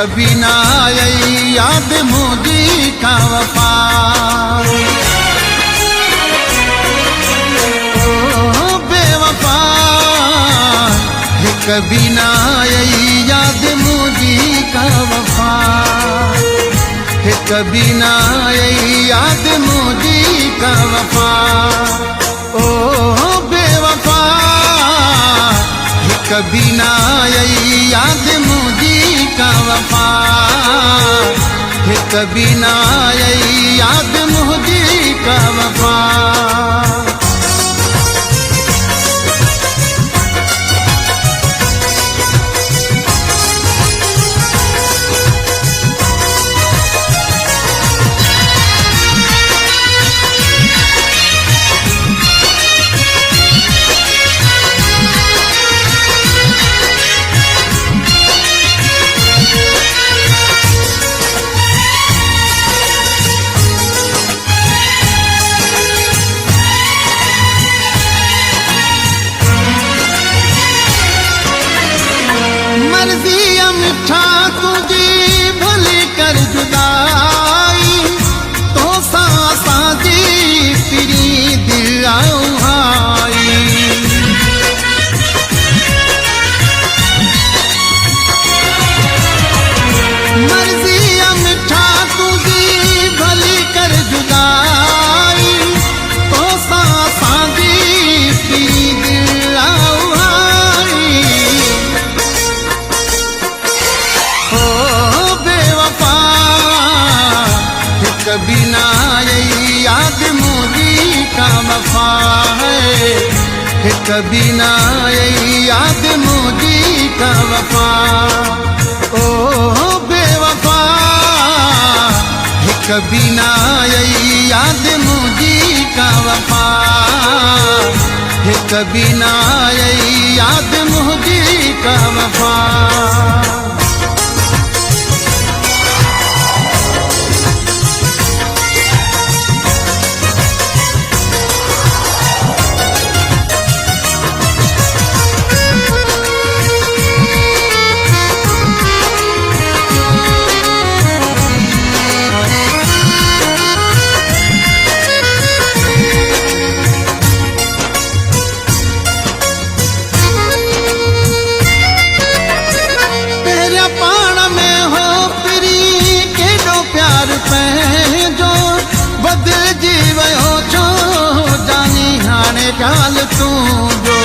कभी ना आई याद मुझी का वफा। ओ बेवफा कभी ना आई याद मुझी का वफा। कभी ना आई याद मुझी का वफा। ओ बेवफा कभी ना आई याद मुझी का वफा। कभी ना आई याद मुझी का वफा। मिठा तुझी भली कर जुदाई तो साजी तेरी दिल आई। मर्जी मिठा तुझी भली कर जुदाई तो साजी तेरी दिल आई। कभी ना आई याद मुझी का वफा है। कभी ना आई याद मुझी का वफा। ओ बेवफा कभी ना आई याद मुझी का वफा। कभी ना आई याद मुझी का वफा। बदल जीवो छो जानी हाणे ॻाल तूं जो।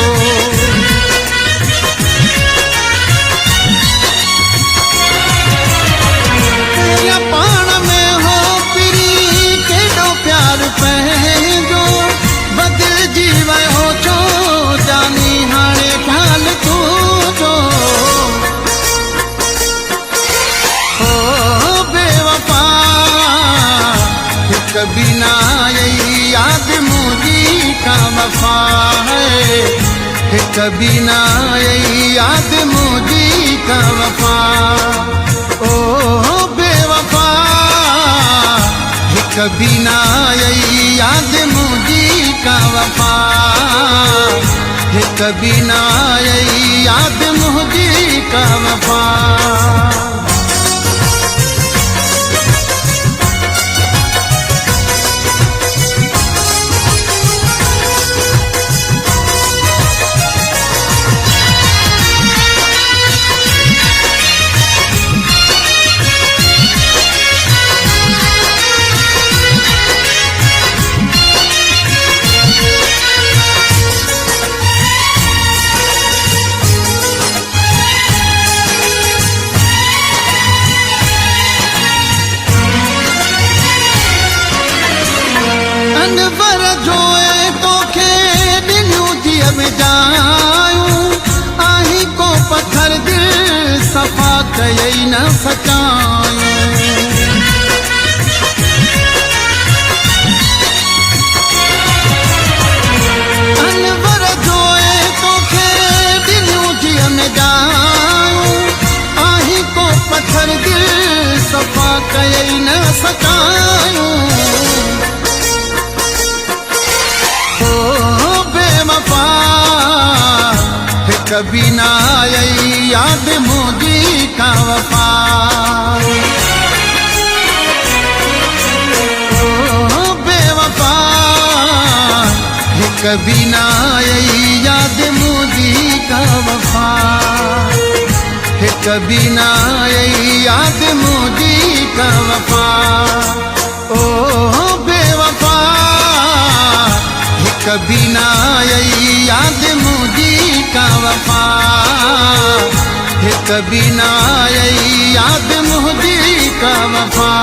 पाण में हो पिरी केॾो प्यार पंहिंजो बदल जीवो छो जानी हाणे ॻाल तूं जो। ओ बेवफा कभी ना आई याद मुझी का वफा है। कभी ना आई याद मुझी का वफा। ओ बेवफा कभी ना आई याद मुझी का वफा। कभी ना आई याद मुझी का वफा। अनवर जोए तोखे दिलियूं थी जायूं आही को पत्थर दिल सफ़ा कयई न सचायूं। अनवर जोए तोखे दिलियूं थी जायूं आही को पत्थर दिल सफ़ा कयई न सचायूं। कभी ना आई याद मुझी का वफा। कभी ना आई याद मुझी का वफा है, कभी ना आई याद मुझी का वफा। ओ बेवफा है, कभी ना आई याद मुझी का वफा है, कभी ना आई याद मुझी का वफा।